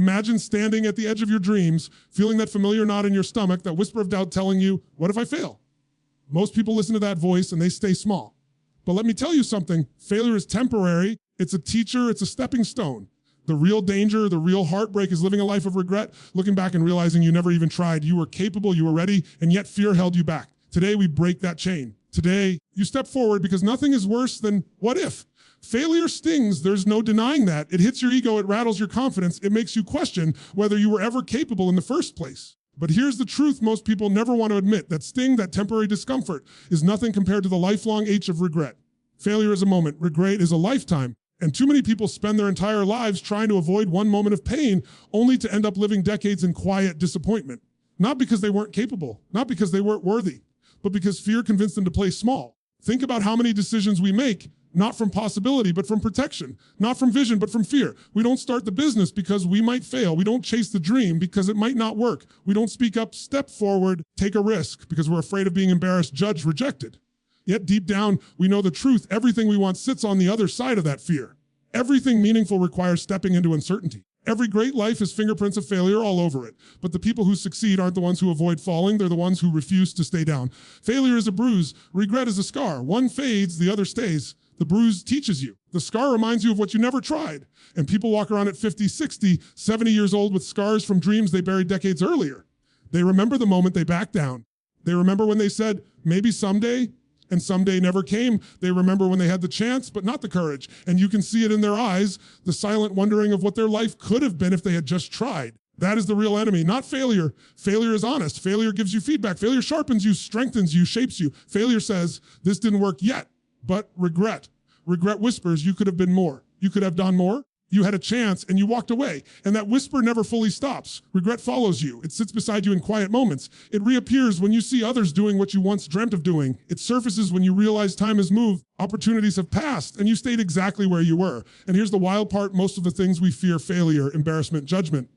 Imagine standing at the edge of your dreams, feeling that familiar knot in your stomach, that whisper of doubt telling you, what if I fail? Most people listen to that voice and they stay small. But let me tell you something, failure is temporary. It's a teacher, it's a stepping stone. The real danger, the real heartbreak is living a life of regret, looking back and realizing you never even tried. You were capable, you were ready, and yet fear held you back. Today, we break that chain. Today, you step forward because nothing is worse than what if. Failure stings, there's no denying that. It hits your ego, it rattles your confidence, it makes you question whether you were ever capable in the first place. But here's the truth most people never want to admit. That sting, that temporary discomfort, is nothing compared to the lifelong ache of regret. Failure is a moment, regret is a lifetime. And too many people spend their entire lives trying to avoid one moment of pain, only to end up living decades in quiet disappointment. Not because they weren't capable, not because they weren't worthy, but because fear convinced them to play small. Think about how many decisions we make, not from possibility, but from protection, not from vision, but from fear. We don't start the business because we might fail. We don't chase the dream because it might not work. We don't speak up, step forward, take a risk because we're afraid of being embarrassed, judged, rejected. Yet deep down, we know the truth. Everything we want sits on the other side of that fear. Everything meaningful requires stepping into uncertainty. Every great life has fingerprints of failure all over it. But the people who succeed aren't the ones who avoid falling. They're the ones who refuse to stay down. Failure is a bruise. Regret is a scar. One fades, the other stays. The bruise teaches you. The scar reminds you of what you never tried. And people walk around at 50, 60, 70 years old with scars from dreams they buried decades earlier. They remember the moment they backed down. They remember when they said, maybe someday, and someday never came. They remember when they had the chance, but not the courage. And you can see it in their eyes, the silent wondering of what their life could have been if they had just tried. That is the real enemy, not failure. Failure is honest. Failure gives you feedback. Failure sharpens you, strengthens you, shapes you. Failure says, this didn't work yet, but regret. Regret whispers, you could have been more. You could have done more. You had a chance and you walked away. And that whisper never fully stops. Regret follows you. It sits beside you in quiet moments. It reappears when you see others doing what you once dreamt of doing. It surfaces when you realize time has moved, opportunities have passed, and you stayed exactly where you were. And here's the wild part, most of the things we fear, failure, embarrassment, judgment,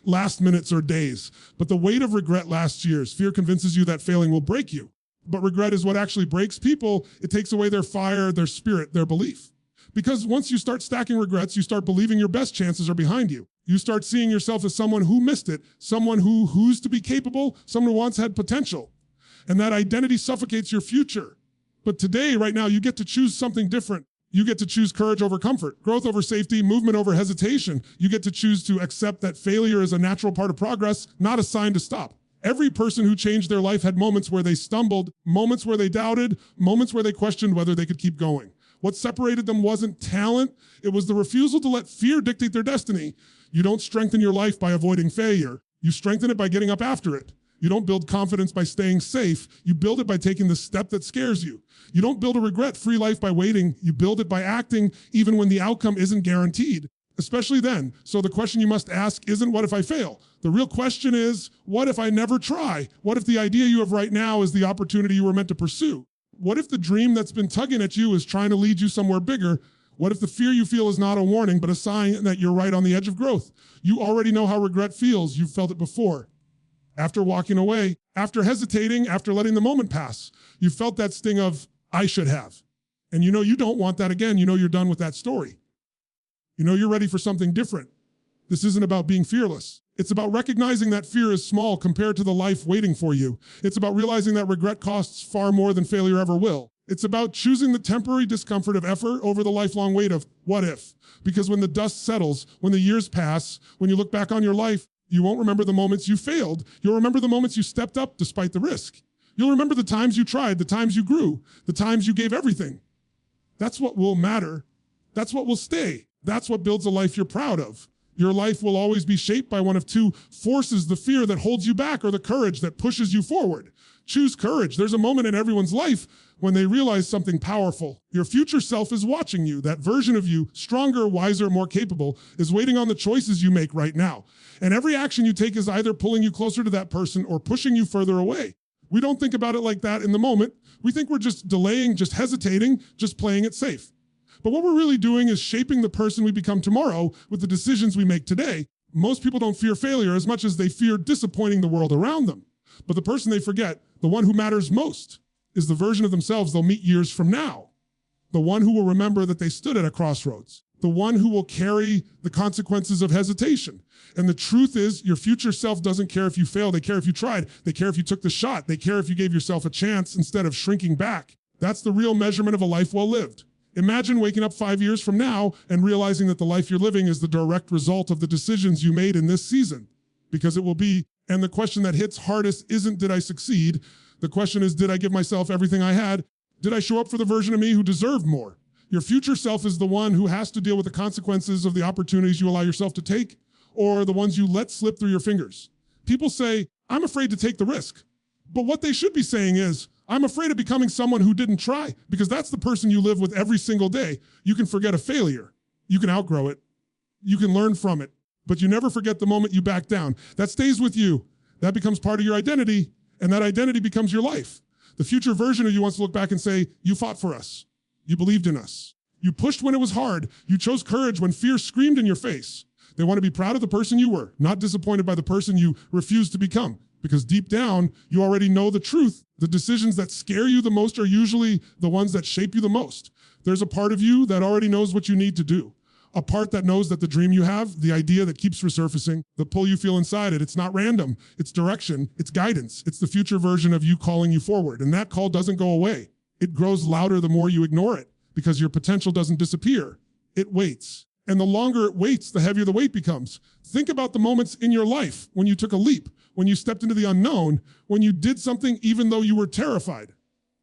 last minutes or days. But the weight of regret lasts years. Fear convinces you that failing will break you. But regret is what actually breaks people. It takes away their fire, their spirit, their belief. Because once you start stacking regrets, you start believing your best chances are behind you. You start seeing yourself as someone who missed it, someone who's to be capable, someone who once had potential. And that identity suffocates your future. But today, right now, you get to choose something different. You get to choose courage over comfort, growth over safety, movement over hesitation. You get to choose to accept that failure is a natural part of progress, not a sign to stop. Every person who changed their life had moments where they stumbled, moments where they doubted, moments where they questioned whether they could keep going. What separated them wasn't talent, it was the refusal to let fear dictate their destiny. You don't strengthen your life by avoiding failure. You strengthen it by getting up after it. You don't build confidence by staying safe. You build it by taking the step that scares you. You don't build a regret-free life by waiting. You build it by acting even when the outcome isn't guaranteed, especially then. So the question you must ask isn't, what if I fail? The real question is, what if I never try? What if the idea you have right now is the opportunity you were meant to pursue? What if the dream that's been tugging at you is trying to lead you somewhere bigger? What if the fear you feel is not a warning, but a sign that you're right on the edge of growth? You already know how regret feels. You've felt it before. After walking away, after hesitating, after letting the moment pass, you felt that sting of, I should have. And you know you don't want that again. You know you're done with that story. You know you're ready for something different. This isn't about being fearless. It's about recognizing that fear is small compared to the life waiting for you. It's about realizing that regret costs far more than failure ever will. It's about choosing the temporary discomfort of effort over the lifelong weight of what if. Because when the dust settles, when the years pass, when you look back on your life, you won't remember the moments you failed. You'll remember the moments you stepped up despite the risk. You'll remember the times you tried, the times you grew, the times you gave everything. That's what will matter. That's what will stay. That's what builds a life you're proud of. Your life will always be shaped by one of two forces, the fear that holds you back or the courage that pushes you forward. Choose courage. There's a moment in everyone's life when they realize something powerful. Your future self is watching you. That version of you, stronger, wiser, more capable, is waiting on the choices you make right now. And every action you take is either pulling you closer to that person or pushing you further away. We don't think about it like that in the moment. We think we're just delaying, just hesitating, just playing it safe. But what we're really doing is shaping the person we become tomorrow with the decisions we make today. Most people don't fear failure as much as they fear disappointing the world around them. But the person they forget, the one who matters most, is the version of themselves they'll meet years from now. The one who will remember that they stood at a crossroads. the one who will carry the consequences of hesitation. And the truth is, your future self doesn't care if you fail. They care if you tried. They care if you took the shot. They care if you gave yourself a chance instead of shrinking back. That's the real measurement of a life well lived. Imagine waking up 5 years from now and realizing that the life you're living is the direct result of the decisions you made in this season, because it will be. And the question that hits hardest isn't, did I succeed? The question is, did I give myself everything I had? Did I show up for the version of me who deserved more? Your future self is the one who has to deal with the consequences of the opportunities you allow yourself to take, or the ones you let slip through your fingers. People say, I'm afraid to take the risk. But what they should be saying is, I'm afraid of becoming someone who didn't try, because that's the person you live with every single day. You can forget a failure. You can outgrow it. You can learn from it, but you never forget the moment you back down. That stays with you. That becomes part of your identity, and that identity becomes your life. The future version of you wants to look back and say, you fought for us. You believed in us. You pushed when it was hard. You chose courage when fear screamed in your face. They want to be proud of the person you were, not disappointed by the person you refused to become. Because deep down, you already know the truth. The decisions that scare you the most are usually the ones that shape you the most. There's a part of you that already knows what you need to do. A part that knows that the dream you have, the idea that keeps resurfacing, the pull you feel inside it, it's not random. It's direction. It's guidance. It's the future version of you calling you forward. And that call doesn't go away. It grows louder the more you ignore it, because your potential doesn't disappear. It waits. And the longer it waits, the heavier the weight becomes. Think about the moments in your life when you took a leap, when you stepped into the unknown, when you did something even though you were terrified.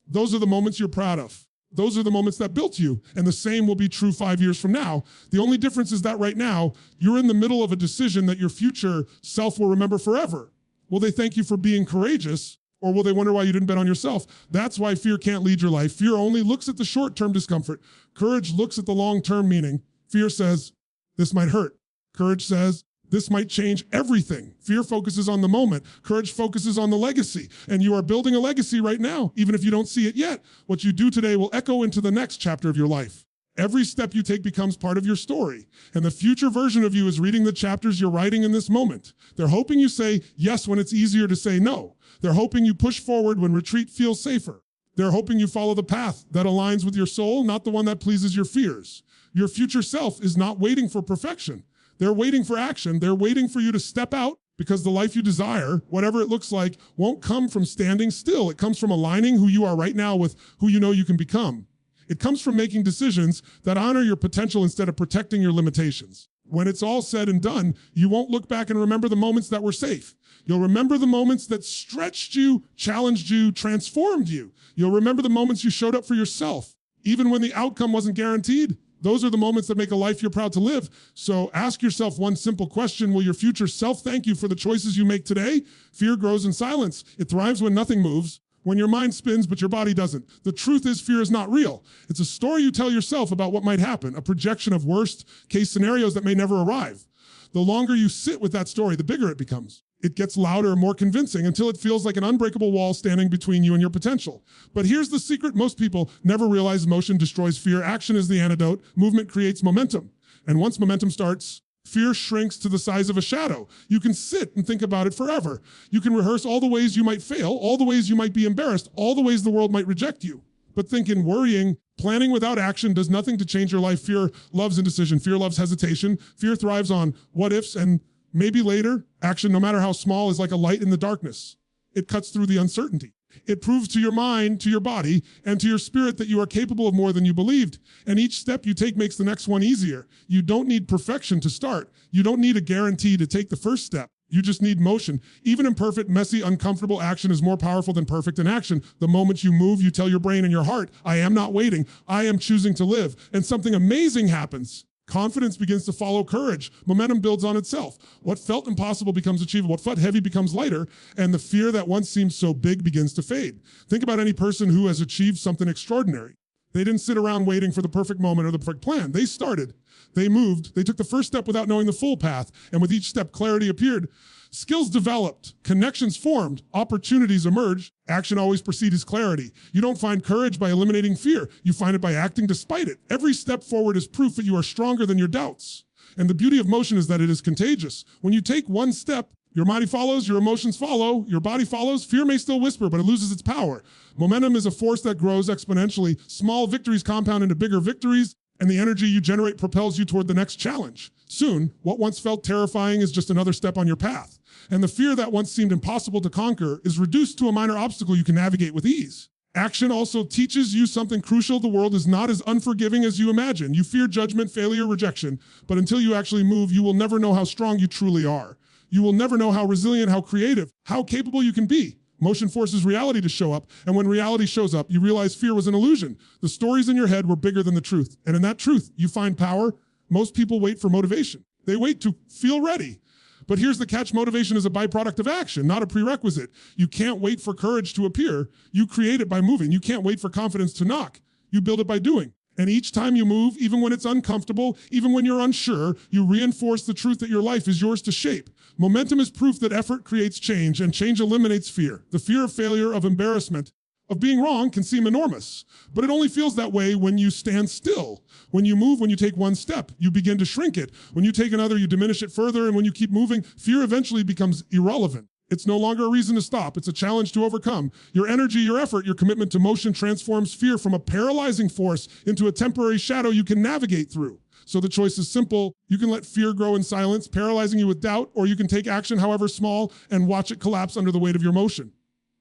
Those are the moments you're proud of. Those are the moments that built you. And the same will be true 5 years from now. The only difference is that right now, you're in the middle of a decision that your future self will remember forever. Will they thank you for being courageous? Or will they wonder why you didn't bet on yourself? That's why fear can't lead your life. Fear only looks at the short-term discomfort. Courage looks at the long-term meaning. Fear says, this might hurt. Courage says, this might change everything. Fear focuses on the moment. Courage focuses on the legacy. And you are building a legacy right now, even if you don't see it yet. What you do today will echo into the next chapter of your life. Every step you take becomes part of your story. And the future version of you is reading the chapters you're writing in this moment. They're hoping you say yes when it's easier to say no. They're hoping you push forward when retreat feels safer. They're hoping you follow the path that aligns with your soul, not the one that pleases your fears. Your future self is not waiting for perfection. They're waiting for action. They're waiting for you to step out, because the life you desire, whatever it looks like, won't come from standing still. It comes from aligning who you are right now with who you know you can become. It comes from making decisions that honor your potential instead of protecting your limitations. When it's all said and done, you won't look back and remember the moments that were safe. You'll remember the moments that stretched you, challenged you, transformed you. You'll remember the moments you showed up for yourself, even when the outcome wasn't guaranteed. Those are the moments that make a life you're proud to live. So ask yourself one simple question. Will your future self thank you for the choices you make today? Fear grows in silence. It thrives when nothing moves, when your mind spins but your body doesn't. The truth is, fear is not real. It's a story you tell yourself about what might happen, a projection of worst case scenarios that may never arrive. The longer you sit with that story, the bigger it becomes. It gets louder and more convincing until it feels like an unbreakable wall standing between you and your potential. But here's the secret. Most people never realize motion destroys fear. Action is the antidote. Movement creates momentum. And once momentum starts, fear shrinks to the size of a shadow. You can sit and think about it forever. You can rehearse all the ways you might fail, all the ways you might be embarrassed, all the ways the world might reject you. But thinking, worrying, planning without action does nothing to change your life. Fear loves indecision. Fear loves hesitation. Fear thrives on what ifs and maybe later. Action, no matter how small, is like a light in the darkness. It cuts through the uncertainty. It proves to your mind, to your body, and to your spirit that you are capable of more than you believed. And each step you take makes the next one easier. You don't need perfection to start. You don't need a guarantee to take the first step. You just need motion. Even imperfect, messy, uncomfortable action is more powerful than perfect inaction. The moment you move, you tell your brain and your heart, I am not waiting. I am choosing to live. And something amazing happens. Confidence begins to follow courage. Momentum builds on itself. What felt impossible becomes achievable. What felt heavy becomes lighter. And the fear that once seemed so big begins to fade. Think about any person who has achieved something extraordinary. They didn't sit around waiting for the perfect moment or the perfect plan. They started. They moved. They took the first step without knowing the full path. And with each step, clarity appeared. Skills developed, connections formed, opportunities emerged. Action always precedes clarity. You don't find courage by eliminating fear. You find it by acting despite it. Every step forward is proof that you are stronger than your doubts. And the beauty of motion is that it is contagious. When you take one step, your body follows, your emotions follow, your body follows. Fear may still whisper, but it loses its power. Momentum is a force that grows exponentially. Small victories compound into bigger victories. and the energy you generate propels you toward the next challenge. Soon, what once felt terrifying is just another step on your path. And the fear that once seemed impossible to conquer is reduced to a minor obstacle you can navigate with ease. Action also teaches you something crucial. The world is not as unforgiving as you imagine. You fear judgment, failure, rejection, but until you actually move, you will never know how strong you truly are. You will never know how resilient, how creative, how capable you can be. Motion forces reality to show up, and when reality shows up, you realize fear was an illusion. The stories in your head were bigger than the truth, and in that truth, you find power. Most people wait for motivation. They wait to feel ready. But here's the catch: motivation is a byproduct of action, not a prerequisite. You can't wait for courage to appear. You create it by moving. You can't wait for confidence to knock. You build it by doing. And each time you move, even when it's uncomfortable, even when you're unsure, you reinforce the truth that your life is yours to shape. Momentum is proof that effort creates change, and change eliminates fear. The fear of failure, of embarrassment, of being wrong can seem enormous, but it only feels that way when you stand still. When you move, when you take one step, you begin to shrink it. When you take another, you diminish it further, and when you keep moving, fear eventually becomes irrelevant. It's no longer a reason to stop. It's a challenge to overcome. Your energy, your effort, your commitment to motion transforms fear from a paralyzing force into a temporary shadow you can navigate through. So the choice is simple. You can let fear grow in silence, paralyzing you with doubt, or you can take action, however small, and watch it collapse under the weight of your motion.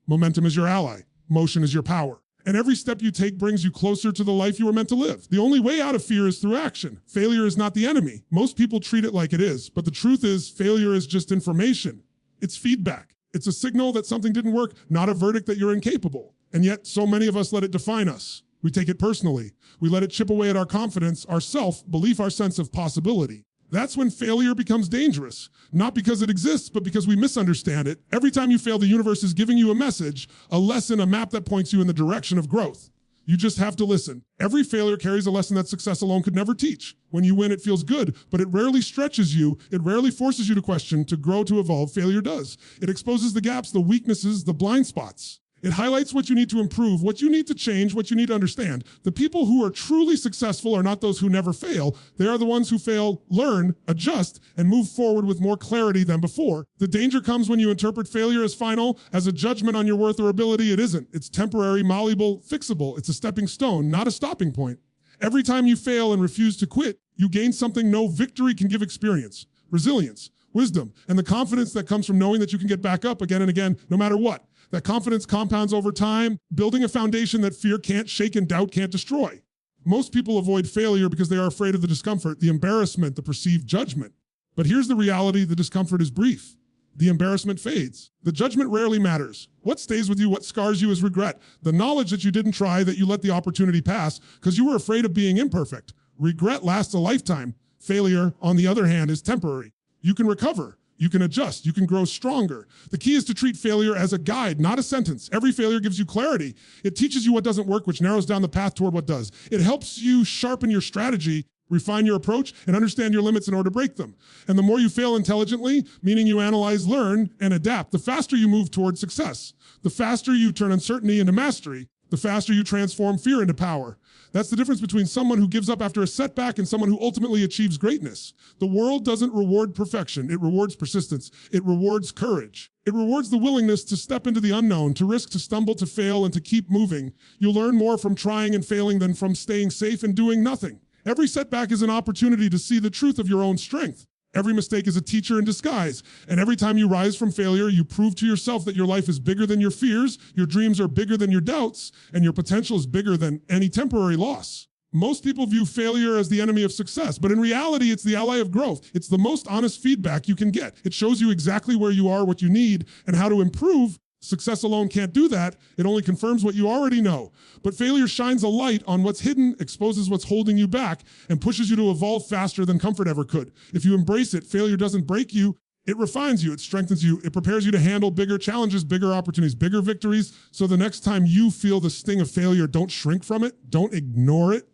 Momentum is your ally. Motion is your power. And every step you take brings you closer to the life you were meant to live. The only way out of fear is through action. Failure is not the enemy. Most people treat it like it is, but the truth is failure is just information. It's feedback. It's a signal that something didn't work, not a verdict that you're incapable. And yet so many of us let it define us. We take it personally. We let it chip away at our confidence, our self-belief, our sense of possibility. That's when failure becomes dangerous, not because it exists, but because we misunderstand it. Every time you fail, the universe is giving you a message, a lesson, a map that points you in the direction of growth. You just have to listen. Every failure carries a lesson that success alone could never teach. When you win, it feels good, but it rarely stretches you. It rarely forces you to question, to grow, to evolve. Failure does. It exposes the gaps, the weaknesses, the blind spots. It highlights what you need to improve, what you need to change, what you need to understand. The people who are truly successful are not those who never fail. They are the ones who fail, learn, adjust, and move forward with more clarity than before. The danger comes when you interpret failure as final, as a judgment on your worth or ability. It isn't. It's temporary, malleable, fixable. It's a stepping stone, not a stopping point. Every time you fail and refuse to quit, you gain something no victory can give: experience, resilience, wisdom, and the confidence that comes from knowing that you can get back up again and again, no matter what. That confidence compounds over time, building a foundation that fear can't shake and doubt can't destroy. Most people avoid failure because they are afraid of the discomfort, the embarrassment, the perceived judgment. But here's the reality: the discomfort is brief. The embarrassment fades. The judgment rarely matters. What stays with you, what scars you, is regret. The knowledge that you didn't try, that you let the opportunity pass because you were afraid of being imperfect. Regret lasts a lifetime. Failure, on the other hand, is temporary. You can recover. You can adjust. You can grow stronger. The key is to treat failure as a guide, not a sentence. Every failure gives you clarity. It teaches you what doesn't work, which narrows down the path toward what does. It helps you sharpen your strategy, refine your approach, and understand your limits in order to break them. And the more you fail intelligently, meaning you analyze, learn, and adapt, the faster you move toward success. The faster you turn uncertainty into mastery. The faster you transform fear into power. That's the difference between someone who gives up after a setback and someone who ultimately achieves greatness. The world doesn't reward perfection. It rewards persistence. It rewards courage. It rewards the willingness to step into the unknown, to risk, to stumble, to fail, and to keep moving. You'll learn more from trying and failing than from staying safe and doing nothing. Every setback is an opportunity to see the truth of your own strength. Every mistake is a teacher in disguise. And every time you rise from failure, you prove to yourself that your life is bigger than your fears, your dreams are bigger than your doubts, and your potential is bigger than any temporary loss. Most people view failure as the enemy of success, but in reality, it's the ally of growth. It's the most honest feedback you can get. It shows you exactly where you are, what you need, and how to improve. Success alone can't do that. It only confirms what you already know. But failure shines a light on what's hidden, exposes what's holding you back, and pushes you to evolve faster than comfort ever could. If you embrace it, failure doesn't break you. It refines you, it strengthens you, it prepares you to handle bigger challenges, bigger opportunities, bigger victories. So the next time you feel the sting of failure, don't shrink from it, don't ignore it,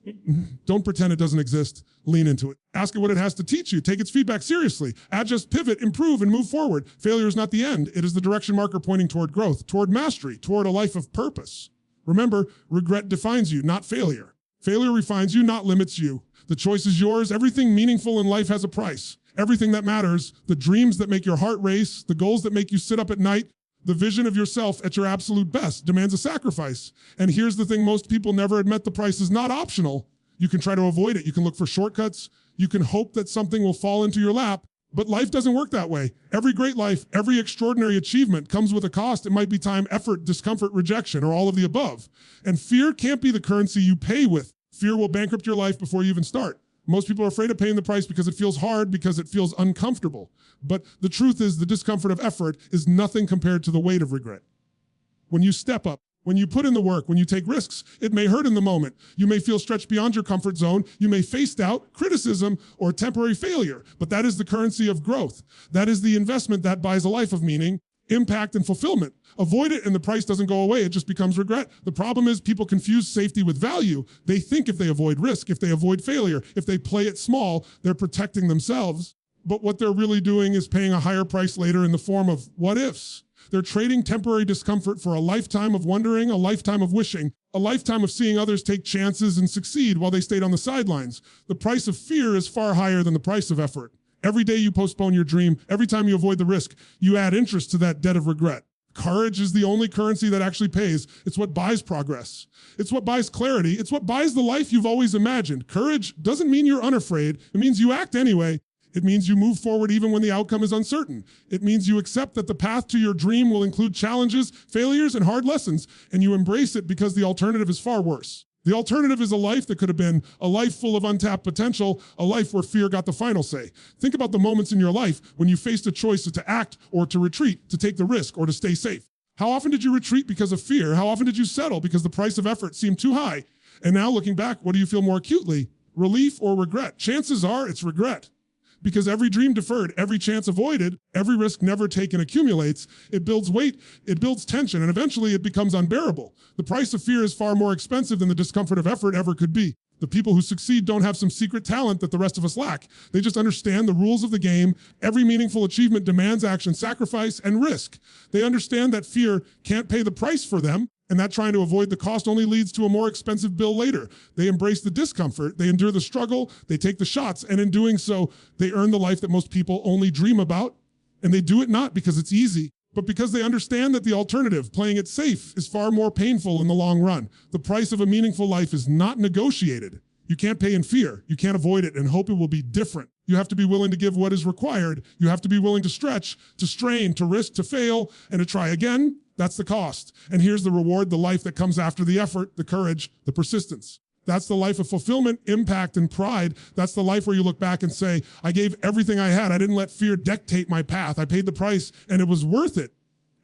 don't pretend it doesn't exist, lean into it. Ask it what it has to teach you, take its feedback seriously, adjust, pivot, improve, and move forward. Failure is not the end, it is the direction marker pointing toward growth, toward mastery, toward a life of purpose. Remember, regret defines you, not failure. Failure refines you, not limits you. The choice is yours. Everything meaningful in life has a price. Everything that matters, the dreams that make your heart race, the goals that make you sit up at night, the vision of yourself at your absolute best demands a sacrifice. And here's the thing most people never admit: the price is not optional. You can try to avoid it. You can look for shortcuts. You can hope that something will fall into your lap. But life doesn't work that way. Every great life, every extraordinary achievement comes with a cost. It might be time, effort, discomfort, rejection, or all of the above. And fear can't be the currency you pay with. Fear will bankrupt your life before you even start. Most people are afraid of paying the price because it feels hard, because it feels uncomfortable. But the truth is, the discomfort of effort is nothing compared to the weight of regret. When you step up, when you put in the work, when you take risks, it may hurt in the moment. You may feel stretched beyond your comfort zone. You may face doubt, criticism, or temporary failure. But that is the currency of growth. That is the investment that buys a life of meaning, impact, and fulfillment. Avoid it and the price doesn't go away. It just becomes regret. The problem is people confuse safety with value. They think if they avoid risk, if they avoid failure, if they play it small, they're protecting themselves. But what they're really doing is paying a higher price later in the form of what ifs. They're trading temporary discomfort for a lifetime of wondering, a lifetime of wishing, a lifetime of seeing others take chances and succeed while they stayed on the sidelines. The price of fear is far higher than the price of effort. Every day you postpone your dream, every time you avoid the risk, you add interest to that debt of regret. Courage is the only currency that actually pays. It's what buys progress. It's what buys clarity. It's what buys the life you've always imagined. Courage doesn't mean you're unafraid. It means you act anyway. It means you move forward even when the outcome is uncertain. It means you accept that the path to your dream will include challenges, failures, and hard lessons, and you embrace it because the alternative is far worse. The alternative is a life that could have been a life full of untapped potential, a life where fear got the final say. Think about the moments in your life when you faced a choice to act or to retreat, to take the risk or to stay safe. How often did you retreat because of fear? How often did you settle because the price of effort seemed too high? And now looking back, what do you feel more acutely? Relief or regret? Chances are it's regret. Because every dream deferred, every chance avoided, every risk never taken accumulates. It builds weight, it builds tension, and eventually it becomes unbearable. The price of fear is far more expensive than the discomfort of effort ever could be. The people who succeed don't have some secret talent that the rest of us lack. They just understand the rules of the game. Every meaningful achievement demands action, sacrifice, and risk. They understand that fear can't pay the price for them, and that trying to avoid the cost only leads to a more expensive bill later. They embrace the discomfort, they endure the struggle, they take the shots, and in doing so, they earn the life that most people only dream about. And they do it not because it's easy, but because they understand that the alternative, playing it safe, is far more painful in the long run. The price of a meaningful life is not negotiated. You can't pay in fear. You can't avoid it and hope it will be different. You have to be willing to give what is required. You have to be willing to stretch, to strain, to risk, to fail, and to try again. That's the cost. And here's the reward, the life that comes after the effort, the courage, the persistence. That's the life of fulfillment, impact, and pride. That's the life where you look back and say, I gave everything I had. I didn't let fear dictate my path. I paid the price, and it was worth it.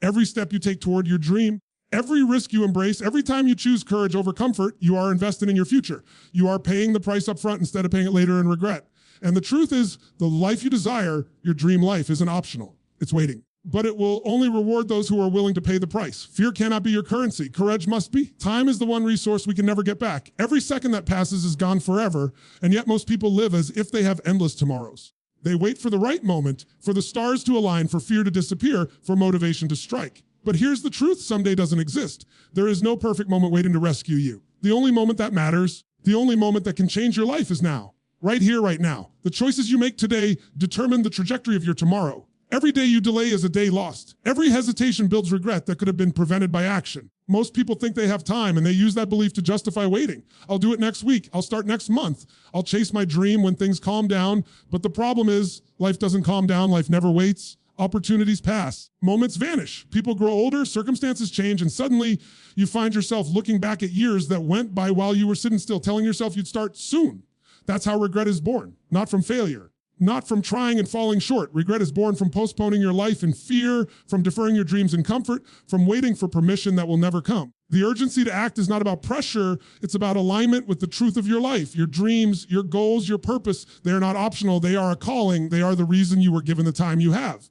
Every step you take toward your dream, every risk you embrace, every time you choose courage over comfort, you are investing in your future. You are paying the price up front instead of paying it later in regret. And the truth is, the life you desire, your dream life, isn't optional. It's waiting. But it will only reward those who are willing to pay the price. Fear cannot be your currency. Courage must be. Time is the one resource we can never get back. Every second that passes is gone forever, and yet most people live as if they have endless tomorrows. They wait for the right moment, for the stars to align, for fear to disappear, for motivation to strike. But here's the truth: someday doesn't exist. There is no perfect moment waiting to rescue you. The only moment that matters, the only moment that can change your life is now. Right here, right now. The choices you make today determine the trajectory of your tomorrow. Every day you delay is a day lost. Every hesitation builds regret that could have been prevented by action. Most people think they have time, and they use that belief to justify waiting. I'll do it next week. I'll start next month. I'll chase my dream when things calm down. But the problem is, life doesn't calm down. Life never waits. Opportunities pass. Moments vanish. People grow older, circumstances change, and suddenly you find yourself looking back at years that went by while you were sitting still, telling yourself you'd start soon. That's how regret is born, not from failure. Not from trying and falling short. Regret is born from postponing your life in fear, from deferring your dreams in comfort, from waiting for permission that will never come. The urgency to act is not about pressure. It's about alignment with the truth of your life. Your dreams, your goals, your purpose, they are not optional. They are a calling. They are the reason you were given the time you have.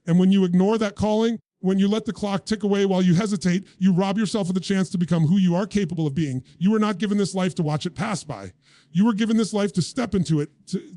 And when you ignore that calling, when you let the clock tick away while you hesitate, you rob yourself of the chance to become who you are capable of being. You were not given this life to watch it pass by. You were given this life to step into it,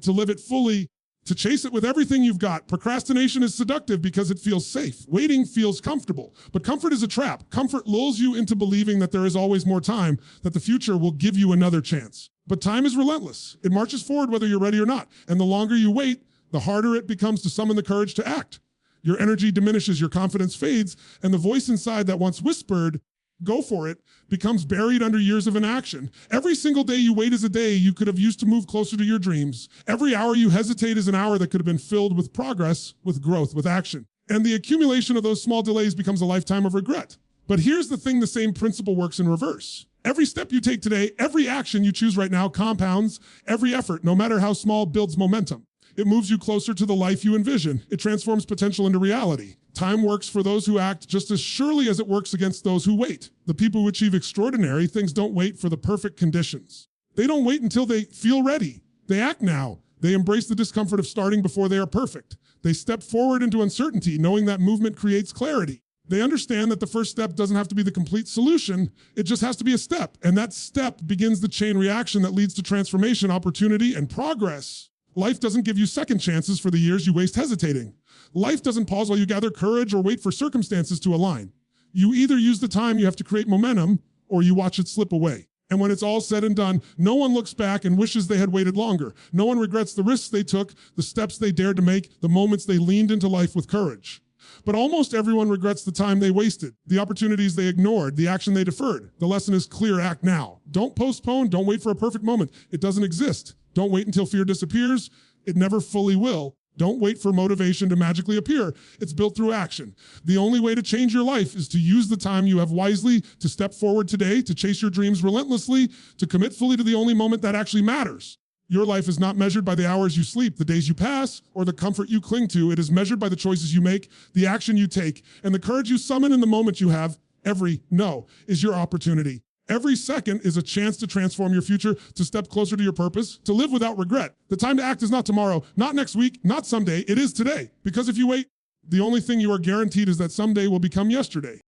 to live it fully, to chase it with everything you've got. Procrastination is seductive because it feels safe. Waiting feels comfortable. But comfort is a trap. Comfort lulls you into believing that there is always more time, that the future will give you another chance. But time is relentless. It marches forward whether you're ready or not. And the longer you wait, the harder it becomes to summon the courage to act. Your energy diminishes, your confidence fades, and the voice inside that once whispered, go for it, becomes buried under years of inaction. Every single day you wait is a day you could have used to move closer to your dreams. Every hour you hesitate is an hour that could have been filled with progress, with growth, with action. And the accumulation of those small delays becomes a lifetime of regret. But here's the thing, the same principle works in reverse. Every step you take today, every action you choose right now compounds. Every effort, no matter how small, builds momentum. It moves you closer to the life you envision. It transforms potential into reality. Time works for those who act just as surely as it works against those who wait. The people who achieve extraordinary things don't wait for the perfect conditions. They don't wait until they feel ready. They act now. They embrace the discomfort of starting before they are perfect. They step forward into uncertainty, knowing that movement creates clarity. They understand that the first step doesn't have to be the complete solution. It just has to be a step. And that step begins the chain reaction that leads to transformation, opportunity, and progress. Life doesn't give you second chances for the years you waste hesitating. Life doesn't pause while you gather courage or wait for circumstances to align. You either use the time you have to create momentum or you watch it slip away. And when it's all said and done, no one looks back and wishes they had waited longer. No one regrets the risks they took, the steps they dared to make, the moments they leaned into life with courage. But almost everyone regrets the time they wasted, the opportunities they ignored, the action they deferred. The lesson is clear: act now. Don't postpone, don't wait for a perfect moment. It doesn't exist. Don't wait until fear disappears. It never fully will. Don't wait for motivation to magically appear. It's built through action. The only way to change your life is to use the time you have wisely, to step forward today, to chase your dreams relentlessly, to commit fully to the only moment that actually matters. Your life is not measured by the hours you sleep, the days you pass, or the comfort you cling to. It is measured by the choices you make, the action you take, and the courage you summon in the moment you have. Every no is your opportunity. Every second is a chance to transform your future, to step closer to your purpose, to live without regret. The time to act is not tomorrow, not next week, not someday. It is today. Because if you wait, the only thing you are guaranteed is that someday will become yesterday.